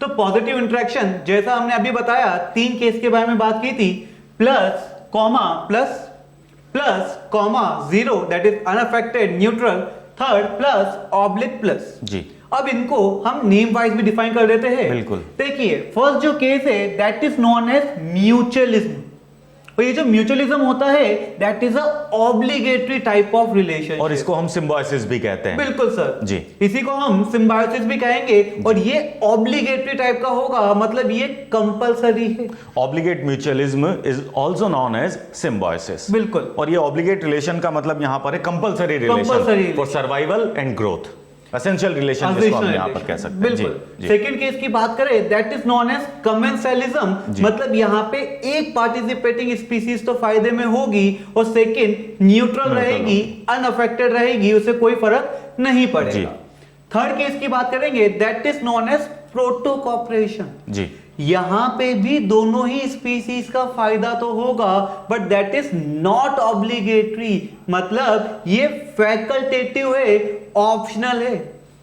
तो positive interaction जैसा हमने अभी बताया 3 केस के बारे में बात की थी, plus comma plus, plus comma zero that is unaffected neutral, third plus oblique plus G. अब इनको हम नेम वाइज भी डिफाइन कर देते हैं। बिल्कुल। देखिए फर्स्ट जो केस है that is known as mutualism, और ये जो म्यूचुअलिज्म होता है that is a obligatory type of relationship, और इसको हम सिम्बायोसिस भी कहते हैं। बिल्कुल सर जी। इसी को हम सिम्बायोसिस भी कहेंगे, और ये ऑब्लिगेटरी टाइप का होगा, मतलब ये कंपलसरी है। Obligate mutualism is also known as symbiosis. बिल्कुल। और ये ऑब्लिगेट रिलेशन का मतलब यहां पर है compulsory relation for survival and growth, essential relation जिसको हम यहां पर कह सकते हैं। बिल्कुल। सेकंड केस की बात करें that is known as commensalism, मतलब यहां पे एक पार्टिसिपेटिंग स्पीसीज तो फायदे में होगी और सेकंड न्यूट्रल रहेगी, अनअफेक्टेड रहेगी, उसे कोई फर्क नहीं पड़ेगा। थर्ड केस की बात करेंगे दैट इज नोन एज प्रोटोकॉपरेशन जी। यहां पे भी दोनों ही स्पीसीज का फायदा तो होगा but that is not obligatory, मतलब ये फैकल्टेटिव है, ऑप्शनल है।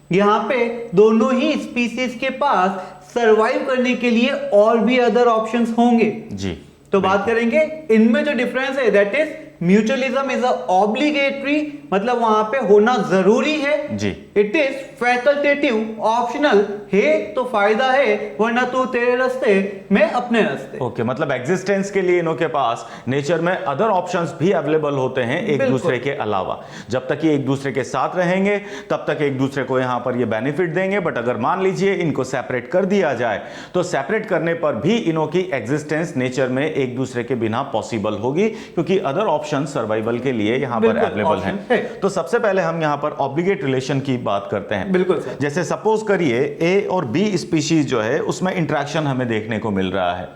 यहां पे दोनों ही स्पीसीज के पास सरवाइव करने के लिए और भी अदर ऑप्शंस होंगे जी। तो बात करेंगे इनमें जो डिफरेंस है that is mutualism is obligatory, मतलब वहां पे होना जरूरी है जी। इट इज फैकल्टेटिव, ऑप्शनल है तो फायदा है, वरना तू तेरे रास्ते मैं अपने रास्ते। ओके, मतलब एग्जिस्टेंस के लिए इनों के पास नेचर में अदर ऑप्शंस भी अवेलेबल होते हैं एक दूसरे के अलावा। जब तक ये एक दूसरे के साथ रहेंगे तब तक एक दूसरे को यहां पर ये बेनिफिट देंगे, बट अगर मान लीजिए इनको सेपरेट कर दिया जाए तो सेपरेट करने पर भी इनों की एग्जिस्टेंस नेचर में एक दूसरे के बिना पॉसिबल होगी, क्योंकि अदर ऑप्शन सर्वाइवल के लिए यहां पर अवेलेबल हैं। तो सबसे पहले हम यहां पर ऑब्लिगेट रिलेशन की बात करते हैं। बिल्कुल सर। जैसे सपोज करिए ए और बी स्पीशीज जो है उसमें इंटरेक्शन हमें देखने को मिल रहा है,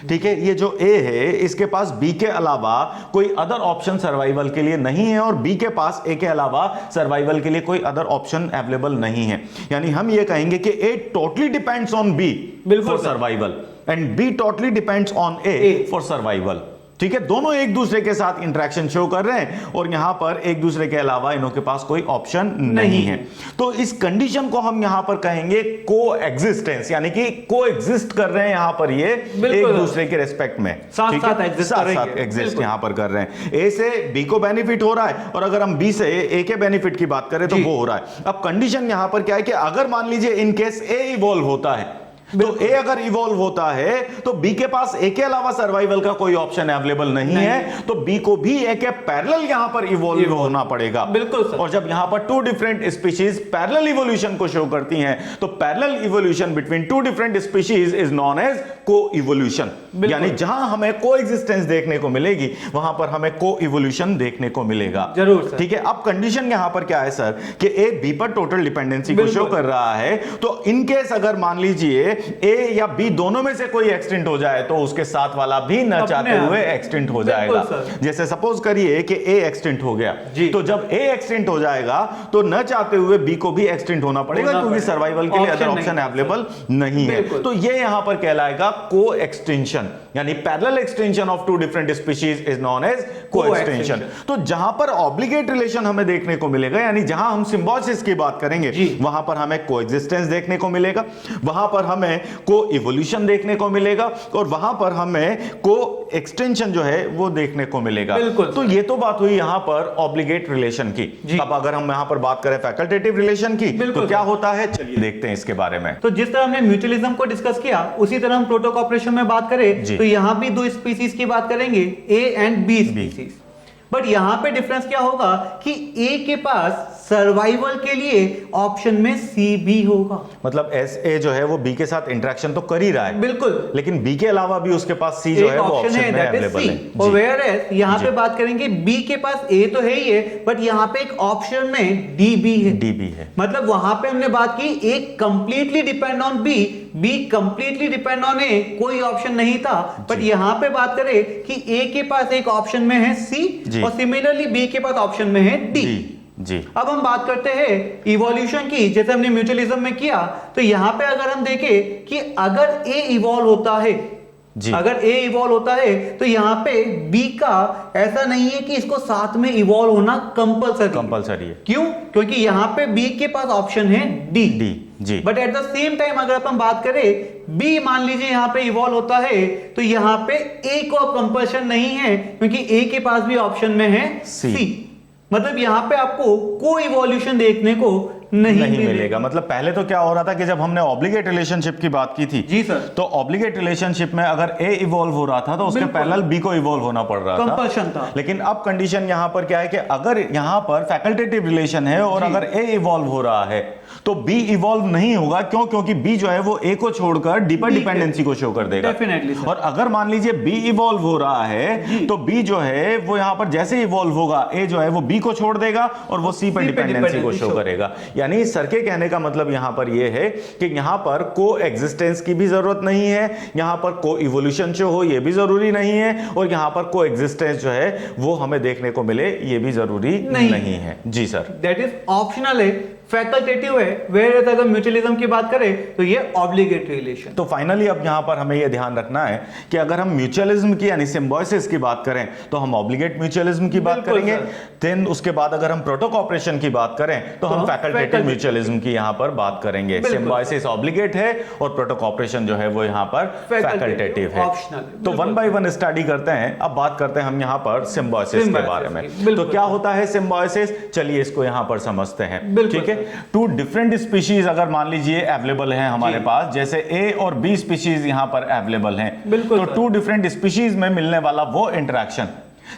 ठीक है। ये जो ए है इसके पास बी के अलावा कोई अदर ऑप्शन सर्वाइवल के लिए नहीं है, और बी के पास ए के अलावा सर्वाइवल के लिए कोई अदर ऑप्शन अवेलेबल नहीं है। यानी हम ये कहेंगे कि A totally depends on B for survival and B totally depends on A for survival, ठीक है। दोनों एक दूसरे के साथ इंटरेक्शन शो कर रहे हैं और यहां पर एक दूसरे के अलावा इनों के पास कोई ऑप्शन नहीं है। तो इस कंडीशन को हम यहां पर कहेंगे को एग्जिस्टेंस, यानी कि को एग्जिस्ट कर रहे हैं यहां पर ये एक दूसरे के रेस्पेक्ट में साथ साथ एग्जिस्ट यहां पर कर रहे हैं। ए से बी को बेनिफिट हो रहा है और अगर हम बी से ए के बेनिफिट की बात करें तो वो हो रहा है। अब कंडीशन यहां पर क्या है कि अगर मान लीजिए इन केस ए इवॉल्व होता है, तो ए अगर इवॉल्व होता है तो बी के पास ए के अलावा सर्वाइवल का कोई ऑप्शन अवेलेबल नहीं है, तो बी को भी ए के पैरेलल यहां पर इवॉल्व होना पड़ेगा। बिल्कुल सर। और जब यहां पर two different species parallel evolution को शो करती हैं तो parallel evolution between two different species is known as coevolution. यानी जहां हमें को एग्जिस्टेंस देखने को मिलेगी वहां पर हमें को इवोल्यूशन देखने को मिलेगा। जरूर सर। ठीक है। अब कंडीशन यहां पर क्या है सर कि ए बी पर टोटल डिपेंडेंसी को शो कर रहा है, तो इनकेस अगर मान लीजिए ए या बी दोनों में से कोई एक्सटेंट हो जाए तो उसके साथ वाला भी न चाहते हुए एक्सटेंट हो जाएगा। जैसे सपोज करिए कि ए एक्सटेंट हो गया, तो जब ए एक्सटेंट हो जाएगा तो न चाहते हुए बी को भी एक्सटेंट होना पड़ेगा, क्योंकि सर्वाइवल के लिए अदर ऑप्शन अवेलेबल नहीं है। तो ये यहां पर कहलाएगा को एक्सटेंशन, यानी parallel extension of two different species is known as coextension. तो जहां पर ऑब्लिगेट रिलेशन हमें देखने को मिलेगा, यानी जहां हम सिम्बायोसिस की बात करेंगे वहां पर हमें को एग्जिस्टेंस देखने को मिलेगा, वहां पर हमें को इवोल्यूशन देखने को मिलेगा, और वहां पर हमें को एक्सटेंशन जो है वो देखने को मिलेगा। तो ये तो बात हुई यहां पर ऑब्लिगेट रिलेशन की। अब अगर हम यहां पर बात करें फैकल्टेटिव रिलेशन की तो क्या होता है, चलिए देखते हैं इसके बारे में। तो जिस तरह हमने म्यूचुअलिज्म को डिस्कस किया उसी तरह हम प्रोटोकॉपरेशन में बात करें तो यहां भी दो स्पीसीज की बात करेंगे, A and B species. But यहां पे डिफरेंस क्या होगा कि ए के पास सर्वाइवल के लिए ऑप्शन में सी भी होगा, मतलब एस ए जो है वो बी के साथ इंटरेक्शन तो कर ही रहा है, बिल्कुल, लेकिन बी के अलावा भी उसके पास सी जो है वो ऑप्शन में अवेलेबल है। और वेयर एज यहां पे बात करेंगे बी के पास ए तो है ही है, बट यहां पे एक ऑप्शन में डी भी है। डी भी है, मतलब वहां पे हमने बात की A completely depend on B, B completely depend on A, कोई ऑप्शन नहीं था। बट यहां पे बात करें कि ए के पास एक ऑप्शन में है सी और सिमिलरली बी के पास ऑप्शन में है डी जी। अब हम बात करते हैं इवोल्यूशन की, जैसे हमने म्यूचुअलिज्म में किया। तो यहां पे अगर हम देखें कि अगर ए इवॉल्व होता है जी। अगर ए इवॉल्व होता है तो यहाँ पे बी का ऐसा नहीं है कि इसको साथ में इवॉल्व होना कंपलसरी है। क्यों? क्योंकि यहाँ पे बी के पास ऑप्शन है डी। जी। But at the same time अगर अपन बात करें बी मान लीजिए यहाँ पे इवॉल्व होता है तो यहाँ पे ए को अब कंपल्शन नहीं है क्योंकि ए के पास भी ऑप्शन में है सी। मतलब यहाँ पे आपको कोई इवोल्यूशन देखने को नहीं मिलेगा। मतलब पहले तो क्या हो रहा था कि जब हमने ऑब्लिगेट रिलेशनशिप की बात की थी जी सर, तो ऑब्लिगेट रिलेशनशिप में अगर ए इवॉल्व हो रहा था तो उसके पैरेलल बी को इवॉल्व होना पड़ रहा कंपल्शन था। लेकिन अब कंडीशन यहां पर क्या है कि अगर यहां पर फैकल्टेटिव रिलेशन है और अगर ए इवॉल्व हो रहा है तो बी इवॉल्व नहीं होगा। क्यों? क्योंकि बी जो है वो ए को छोड़कर डी पर डिपेंडेंसी को शो कर देगा। डेफिनेटली। और अगर मान लीजिए बी इवॉल्व हो रहा है तो बी जो है वो यहां पर जैसे इवॉल्व होगा ए जो है वो बी को छोड़ देगा और वो सी पर डिपेंडेंसी को शो करेगा। यानी सर के कहने का मतलब यहां पर यह है कि यहां पर को एग्जिस्टेंस की भी जरूरत नहीं है, यहां पर को इवोल्यूशन जो हो यह भी जरूरी नहीं है, और यहां पर को एग्जिस्टेंस जो है वो हमें देखने को मिले ये भी जरूरी नहीं है। जी सर, दैट इज ऑप्शनल है, फैकल्टेटिव है। वेयर अगर म्यूचुअलिज्म की बात करें तो ये ऑब्लिगेटरी रिलेशन। तो फाइनली अब यहां पर हमें यह ध्यान रखना है कि अगर हम म्यूचुअलिज्म की यानी सिम्बायोसिस की बात करें तो हम ऑब्लिगेट म्यूचुअलिज्म की बात करेंगे। देन उसके बाद अगर हम प्रोटोकॉपरेशन की बात करें तो हम फैकल्टेटिव म्यूचुअलिज्म की यहां पर बात करेंगे। सिम्बायोसिस ऑब्लिगेट है और प्रोटोकॉपरेशन जो है वो यहां पर फैकल्टेटिव है। तो वन बाय वन स्टडी करते हैं। अब बात करते हैं हम यहां पर सिम्बायोसिस के बारे में। तो क्या होता है सिम्बायोसिस, चलिए इसको यहां पर समझते हैं। ठीक है, टू डिफरेंट स्पीशीज अगर मान लीजिए अवेलेबल हैं हमारे पास, जैसे ए और बी स्पीशीज यहां पर अवेलेबल हैं, तो टू डिफरेंट स्पीशीज में मिलने वाला वो इंटरेक्शन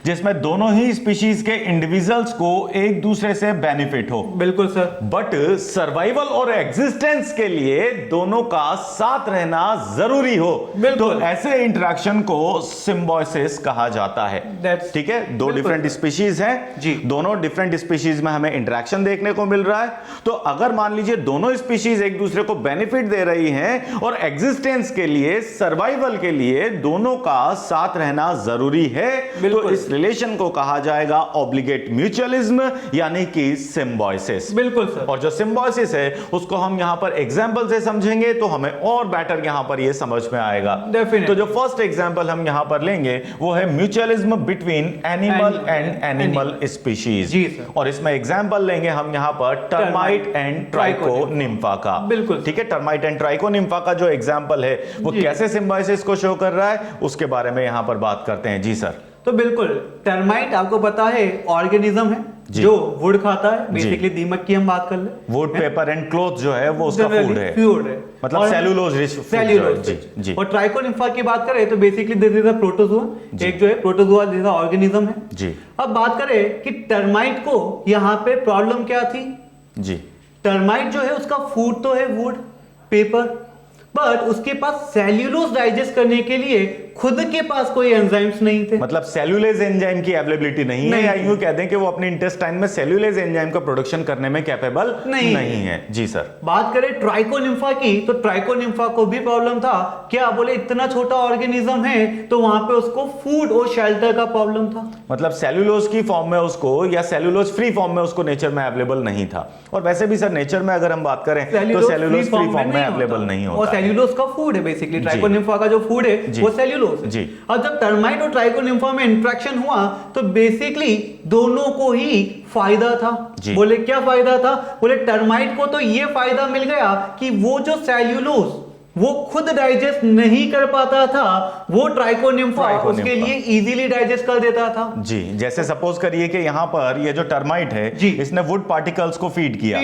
जिसमें दोनों ही स्पीशीज के इंडिविजुअल्स को एक दूसरे से बेनिफिट हो। बिल्कुल सर। बट सर्वाइवल और एग्जिस्टेंस के लिए दोनों का साथ रहना जरूरी हो, तो ऐसे इंटरेक्शन को सिम्बायोसिस कहा जाता है। ठीक है, दो डिफरेंट स्पीशीज हैं जी, दोनों डिफरेंट स्पीशीज में हमें इंटरेक्शन देखने को मिल रहा है। तो अगर मान लीजिए दोनों स्पीशीज एक दूसरे को बेनिफिट दे रही हैं और एग्जिस्टेंस के लिए, सर्वाइवल के लिए दोनों का साथ रहना जरूरी है, तो इस रिलेशन को कहा जाएगा ऑब्लिगेट म्यूचुअलिज्म यानी कि सिम्बायोसिस। बिल्कुल सर। और जो सिम्बायोसिस है उसको हम यहां पर एग्जांपल से समझेंगे तो हमें और बेटर यहां पर ये समझ में आएगा। तो जो फर्स्ट एग्जांपल हम यहां पर लेंगे वो है mutualism between animal and animal species. और इसमें एग्जांपल लेंगे हम यहां पर टर्माइट एंड ट्राइकोनिम्फा का। बिल्कुल ठीक है, टर्माइट एंड ट्राइकोनिम्फा का जो एग्जांपल है वो कैसे सिम्बायोसिस को शो कर रहा है उसके बारे में यहां पर बात करते हैं। जी सर। तो बिल्कुल, टर्माइट आपको पता है ऑर्गेनिज्म है जो वुड खाता है। बेसिकली दीमक की हम बात कर ले, वुड पेपर एंड क्लॉथ जो है वो उसका फूड है, मतलब सेलुलोज रिच फूड। जी। और ट्राइकोनिम्फा की बात करें तो basically this is a protozoa, एक जो है प्रोटोजोआ जैसा ऑर्गेनिज्म है जी। अब बात करें कि टर्माइट को यहाँ पे प्रॉब्लम क्या थी जी। टर्माइट जो है उसका फूड तो है वुड, पेपर, बट उसके पास सेल्यूलोज डाइजेस्ट करने के लिए खुद के पास कोई एंजाइम्स नहीं थे। मतलब सेल्यूलेज एंजाइम की अवेलेबिलिटी नहीं है, या यूं कह दें कि वो अपने इंटेस्टाइन में सेल्यूलेज एंजाइम का प्रोडक्शन करने में कैपेबल नहीं है। जी सर। बात करें ट्राइकोनिम्फा की तो ट्राइकोनिम्फा को भी प्रॉब्लम था। क्या बोले, इतना छोटा ऑर्गेनिज्म है तो वहां पे उसको फूड और शेल्टर का प्रॉब्लम था। मतलब सेल्यूलोज की फॉर्म में उसको या सेल्यूलोज फ्री फॉर्म में उसको नेचर में अवेलेबल नहीं था। और वैसे भी सर नेचर में अगर हम बात करें तो सेल्यूलोज फ्री फॉर्म में अवेलेबल नहीं होता। और सेल्यूलोज का फूड है बेसिकली, ट्राइकोनिम्फा का जो फूड है वो सेल्यूलोज जी। और जब टर्माइट और ट्राइकोनिम्फा में इंटरेक्शन हुआ तो बेसिकली दोनों को ही फायदा था। बोले क्या फायदा था? बोले टर्माइट को तो ये फायदा मिल गया कि वो जो सेल्यूलोज वो खुद डाइजेस्ट नहीं कर पाता था, वो ट्राइकोनिम्फा उसके लिए इजीली डाइजेस्ट कर देता था जी। जैसे सपोज करिए कि यहाँ पर ये जो टर्माइट है जी, इसने वुड पार्टिकल्स को फीड किया।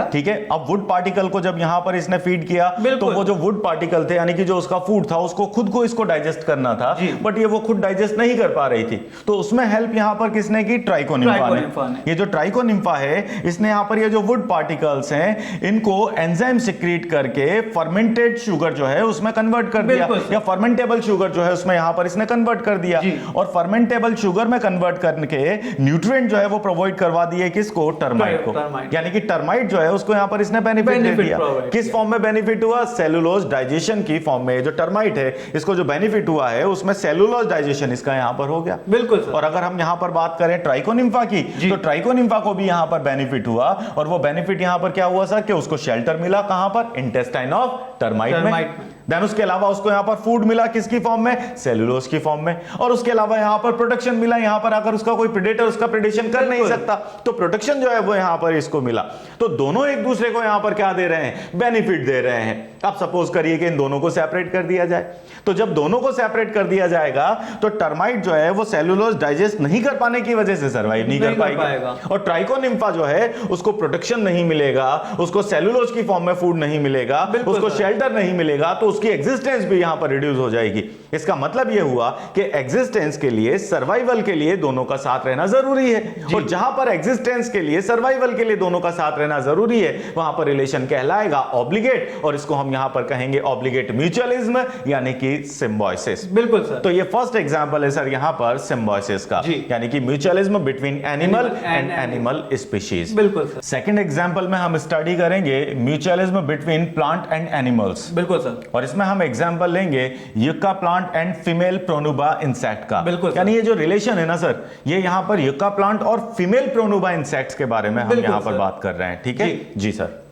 ठीक है, अब वुड पार्टिकल को जब यहाँ पर इसने फीड किया तो वो जो वुड पार्टिकल थे यानी कि जो उसका फूड था उसको खुद को इसको डाइजेस्ट करना था, बट ये वो खुद डाइजेस्ट नहीं कर पा रही थी। तो उसमें हेल्प यहाँ पर किसने की? ट्राइकोनिम्फा ने। ये जो ट्राइकोनिम्फा है इसने यहाँ पर ये जो वुड पार्टिकल्स हैं इनको एंजाइम सिक्रीट करके फर्मेंटेड शुगर जो है उसमें कन्वर्ट कर दिया, या फर्मेंटेबल शुगर जो है उसमें यहां पर इसने कन्वर्ट कर दिया। और फर्मेंटेबल शुगर में कन्वर्ट करके न्यूट्रिएंट जो है वो प्रोवाइड करवा दिए किसको? टर्माइट को। यानी कि टर्माइट जो है उसको यहां पर इसने बेनिफिट दे दिया। किस फॉर्म में बेनिफिट हुआ? सेलुलोज डाइजेशन की फॉर्म में। जो टर्माइट है इसको जो बेनिफिट हुआ है उसमें सेलुलोज डाइजेशन इसका यहां पर हो गया। बिल्कुल। और अगर हम यहां पर बात करें ट्राइकोनिम्फा की तो ट्राइकोनिम्फा को भी यहां पर बेनिफिट हुआ, और वो बेनिफिट यहां पर क्या हुआ सर कि उसको शेल्टर मिला। कहां पर? इंटेस्टाइन ऑफ टर्माइट में। टर्माइट में। देन उसके अलावा उसको यहां पर फूड मिला किसकी फॉर्म में, सेलुलोज की फॉर्म में, और उसके अलावा यहां पर प्रोटेक्शन मिला, यहां पर आकर उसका कोई प्रेडेटर उसका प्रेडेशन कर नहीं सकता, तो प्रोटेक्शन जो है वो यहां पर इसको मिला। तो दोनों एक दूसरे को यहां पर क्या दे रहे हैं, बेनिफिट दे रहे हैं। अब सपोज करिए कि इन दोनों को सेपरेट कर दिया जाए, तो जब दोनों को सेपरेट कर दिया जाएगा तो टर्माइट जो है वो सेलुलोज डाइजेस्ट नहीं कर पाने की वजह से सर्वाइव नहीं कर पाएगा, और ट्राइकोनिम्फा जो है उसको प्रोटेक्शन नहीं मिलेगा, उसको सेलुलोज की फॉर्म में फूड नहीं मिलेगा, उसको शेल्टर नहीं मिलेगा, तो उसकी एग्जिस्टेंस भी यहां पर रिड्यूस हो जाएगी। इसका मतलब यह हुआ कि एग्जिस्टेंस के लिए, सर्वाइवल के लिए दोनों का साथ रहना जरूरी है, और जहां पर एग्जिस्टेंस के लिए, सर्वाइवल के लिए दोनों का साथ रहना जरूरी है, वहां पर रिलेशन कहलाएगा ऑब्लिगेट, और इसको हम यहां पर कहेंगे ऑब्लिगेट म्यूचुअलिज्म यानी कि सिम्बायोसिस। बिल्कुल सर। तो ये फर्स्ट एग्जांपल है सर यहां पर सिम्बायोसिस का, यानी कि mutualism between animal and animal species. बिल्कुल सर। सेकंड एग्जांपल में हम स्टडी करेंगे mutualism between plant and animals. बिल्कुल सर। और इसमें हम एग्जांपल लेंगे yucca plant and female Pronuba insect का। बिल्कुल यानी ये जो रिलेशन है ना सर, ये यहां पर युक्का प्लांट और फीमेल प्रोनुबा इंसेक्ट्स के बारे में हम यहां पर बात कर रहे हैं। ठीक है जी सर।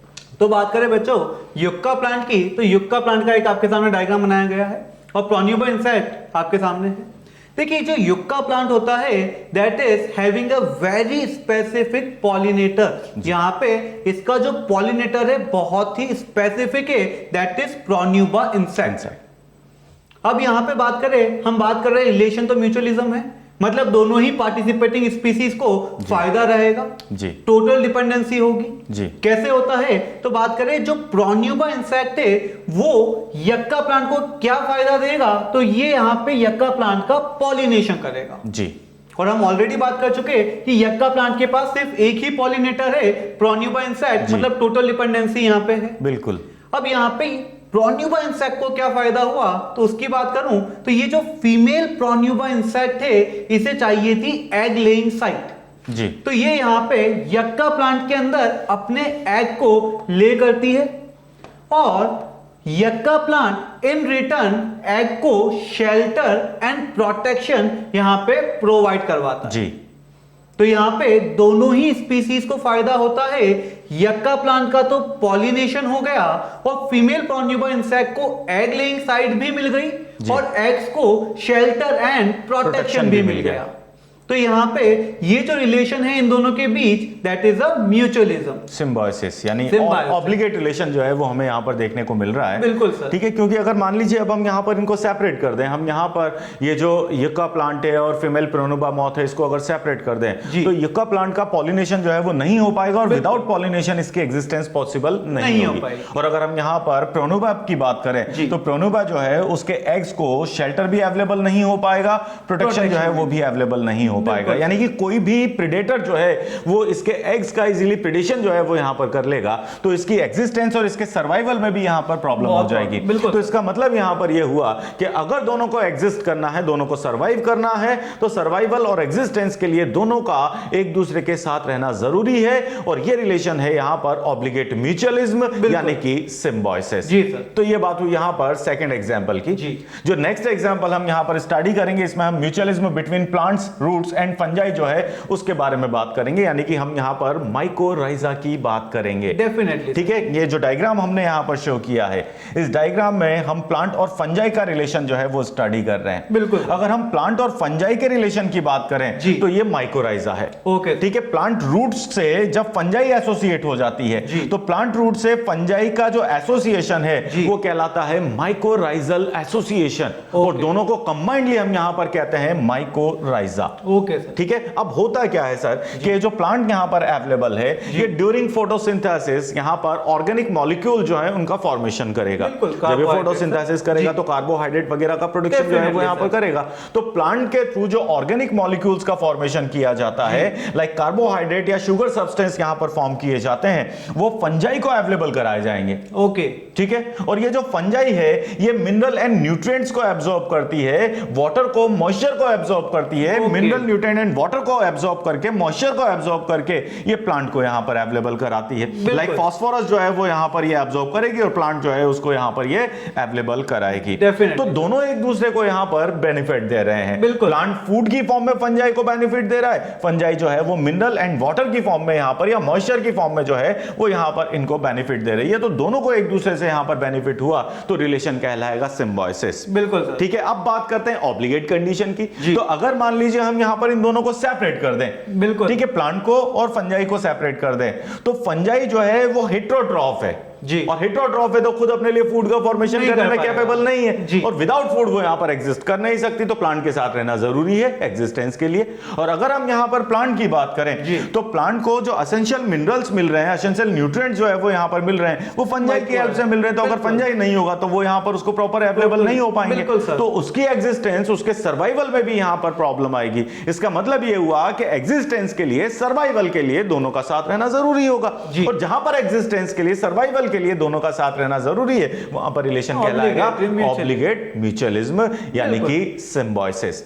तो बात करें बच्चों युक्का प्लांट की, तो युक्का प्लांट का एक आपके सामने डायग्राम बनाया गया है, और प्रोन्यूबा इंसेक्ट आपके सामने है। देखिए जो युक्का प्लांट होता है that is having a very specific pollinator. यहां पे इसका जो पॉलिनेटर है बहुत ही स्पेसिफिक है, दैट इज प्रोन्यूबा इंसेक्ट। अब यहां पे बात करें, हम बात कर रहे हैं रिलेशन, तो म्यूचुअलिज्म है, मतलब दोनों ही पार्टिसिपेटिंग स्पीसीज को फायदा रहेगा जी, टोटल डिपेंडेंसी होगी जी। कैसे होता है, तो बात करें जो प्रोन्यूबा इंसेक्ट है वो यक्का प्लांट को क्या फायदा देगा, तो ये यहां पे यक्का प्लांट का पॉलिनेशन करेगा जी। और हम ऑलरेडी बात कर चुके कि यक्का प्लांट के पास सिर्फ एक ही पॉलिनेटर है, प्रोन्यूबा इंसेक्ट, मतलब टोटल डिपेंडेंसी यहां पे है। बिल्कुल। अब यहां पे प्रोन्यूबा इंसेक्ट को क्या फायदा हुआ, तो उसकी बात करूं तो ये जो फीमेल प्रोन्यूबा इंसेक्ट है इसे चाहिए थी एग लेइंग साइट जी। तो ये यहां पे यक्का प्लांट के अंदर अपने एग को ले करती है, और यक्का प्लांट इन रिटर्न एग को शेल्टर एंड प्रोटेक्शन यहां पे प्रोवाइड करवाता है जी। तो यहां पे दोनों ही स्पीसीज को फायदा होता है। यक्का प्लांट का तो पॉलिनेशन हो गया, और फीमेल प्रोन्यूबा इंसेक्ट को एग लेइंग साइट भी मिल गई, और एग्स को शेल्टर एंड प्रोटेक्शन भी मिल गया। तो यहां पे ये जो रिलेशन है इन दोनों के बीच, that is a mutualism, symbiosis, यानी Symbiosis। ऑब्लिगेट रिलेशन जो है वो हमें यहाँ पर देखने को मिल रहा है। बिल्कुल सर। ठीक है, क्योंकि अगर मान लीजिए अब हम यहाँ पर इनको सेपरेट कर दें, हम यहाँ पर ये जो युक्का प्लांट है और फीमेल प्रोनुबा मॉथ है इसको अगर सेपरेट कर दें तो युक्का प्लांट का पॉलिनेशन जो है वो नहीं हो पाएगा, और विदाउट पॉलिनेशन इसकी एग्जिस्टेंस पॉसिबल नहीं हो होगी। पाएगी। और अगर हम यहाँ पर प्रोनुबा की बात करें तो प्रोनुबा जो है उसके एग्स को शेल्टर भी अवेलेबल नहीं हो पाएगा, प्रोटेक्शन जो है वो भी अवेलेबल नहीं हो पाएगा, यानी कि कोई भी प्रेडेटर जो है वो इसके एग्स का इजीली प्रेडेशन जो है वो यहां पर कर लेगा, तो इसकी एग्जिस्टेंस और इसके सर्वाइवल में भी यहां पर प्रॉब्लम हो जाएगी। तो इसका मतलब यहां पर यह हुआ कि अगर दोनों को एग्जिस्ट करना है, दोनों को सर्वाइव करना है, तो सर्वाइवल और एग्जिस्टेंस के लिए दोनों का एक दूसरे के साथ रहना जरूरी है, और यह रिलेशन है यहां पर ऑब्लिगेट म्यूचुअलिज्म यानी कि सिम्बायोसिस। तो यह बात हुई यहां पर सेकंड एग्जांपल की। जो नेक्स्ट एग्जांपल हम यहां पर स्टडी करेंगे, इसमें हम mutualism between plants, roots and fungi जो है उसके बारे में बात करेंगे, यानी कि हम यहां पर माइकोराइजा की बात करेंगे। डेफिनेटली। ठीक है, ये जो डायग्राम हमने यहां पर शो किया है, इस डायग्राम में हम प्लांट और फंजाई का रिलेशन जो है वो स्टडी कर रहे हैं। बिल्कुल। अगर हम प्लांट और फंजाई के रिलेशन की बात करें तो ये माइकोराइजा है। ओके। ठीक है, प्लांट रूट्स से जब फंजाई एसोसिएट हो जाती है तो प्लांट रूट से फंजाई का जो एसोसिएशन है वो कहलाता है माइकोराइजल एसोसिएशन, और दोनों को कंबाइंडली हम यहां पर कहते हैं माइकोराइजा। Okay sir. ठीक है, अब होता क्या है सर कि जो प्लांट यहां पर अवेलेबल है ये ड्यूरिंग फोटोसिंथेसिस यहां पर ऑर्गेनिक मॉलिक्यूल जो है उनका फॉर्मेशन करेगा। जब ये फोटोसिंथेसिस करेगा तो कार्बोहाइड्रेट वगैरह का प्रोडक्शन जो है वो यहां पर करेगा। तो प्लांट के थ्रू जो ऑर्गेनिक मॉलिक्यूल्स का फॉर्मेशन किया जाता है, लाइक कार्बोहाइड्रेट या शुगर सब्सटेंस यहां पर फॉर्म किए जाते हैं, वो फंजाई को अवेलेबल कराए जाएंगे। ओके। ठीक है, और ये जो फंजाई है ये मिनरल एंड न्यूट्रिएंट्स को एब्जॉर्ब करती है, वाटर को, मॉइस्चर को एब्जॉर्ब करती है, मिनरल न्यूट्रिएंट एंड वाटर को एब्जॉर्ब करके, मॉइस्चर को एब्जॉर्ब करके ये प्लांट को यहां पर अवेलेबल कराती है। लाइक फास्फोरस जो है वो यहां पर ये एब्जॉर्ब करेगी और प्लांट जो है उसको यहां पर ये अवेलेबल कराएगी। तो दोनों एक दूसरे को यहां पर बेनिफिट दे रहे हैं। प्लांट फूड की फॉर्म में फंजाई को बेनिफिट दे रहा है, फंजाई जो है वो मिनरल एंड वाटर की फॉर्म में यहां पर या मॉइस्चर की फॉर्म में जो है वो यहां पर इनको बेनिफिट दे रही है। तो दोनों को एक दूसरे से यहां पर बेनिफिट हुआ तो रिलेशन कहलाएगा सिम्बायोसिस। बिल्कुल सर। ठीक है, अब बात करते हैं ऑब्लिगेट कंडीशन की। तो अगर मान लीजिए हम यहां पर इन दोनों को सेपरेट कर दें, बिल्कुल ठीक है, प्लांट को और फंजाई को सेपरेट कर दें, तो फंजाई जो है वो हेटेरोट्रॉफ है जी, और हेटेरोट्रॉफ है तो खुद अपने लिए फूड का फॉर्मेशन करने में कैपेबल नहीं है और विदाउट फूड वो यहां पर एग्जिस्ट कर नहीं सकती। तो प्लांट के साथ रहना जरूरी है एग्जिस्टेंस के लिए। और अगर हम यहां पर प्लांट की बात करें तो प्लांट को जो एसेंशियल मिनरल्स मिल रहे हैं, एसेंशियल न्यूट्रिएंट्स जो है वो यहां पर मिल रहे हैं, वो फंजाई की हेल्प से मिल रहे हैं। तो अगर फंजाई नहीं होगा तो वो यहां पर उसको प्रॉपर अवेलेबल नहीं हो पाएंगे, तो उसकी एग्जिस्टेंस, उसके सर्वाइवल में भी यहां पर प्रॉब्लम आएगी। इसका मतलब ये हुआ कि एग्जिस्टेंस के लिए, सर्वाइवल के लिए दोनों का साथ रहना जरूरी होगा। और जहां पर एग्जिस्टेंस के लिए, सर्वाइवल के लिए दोनों का साथ रहना जरूरी है, वहां पर रिलेशन कहलाएगा ऑब्लिगेट म्यूचुअलिज्म यानी कि सिम्बायोसिस।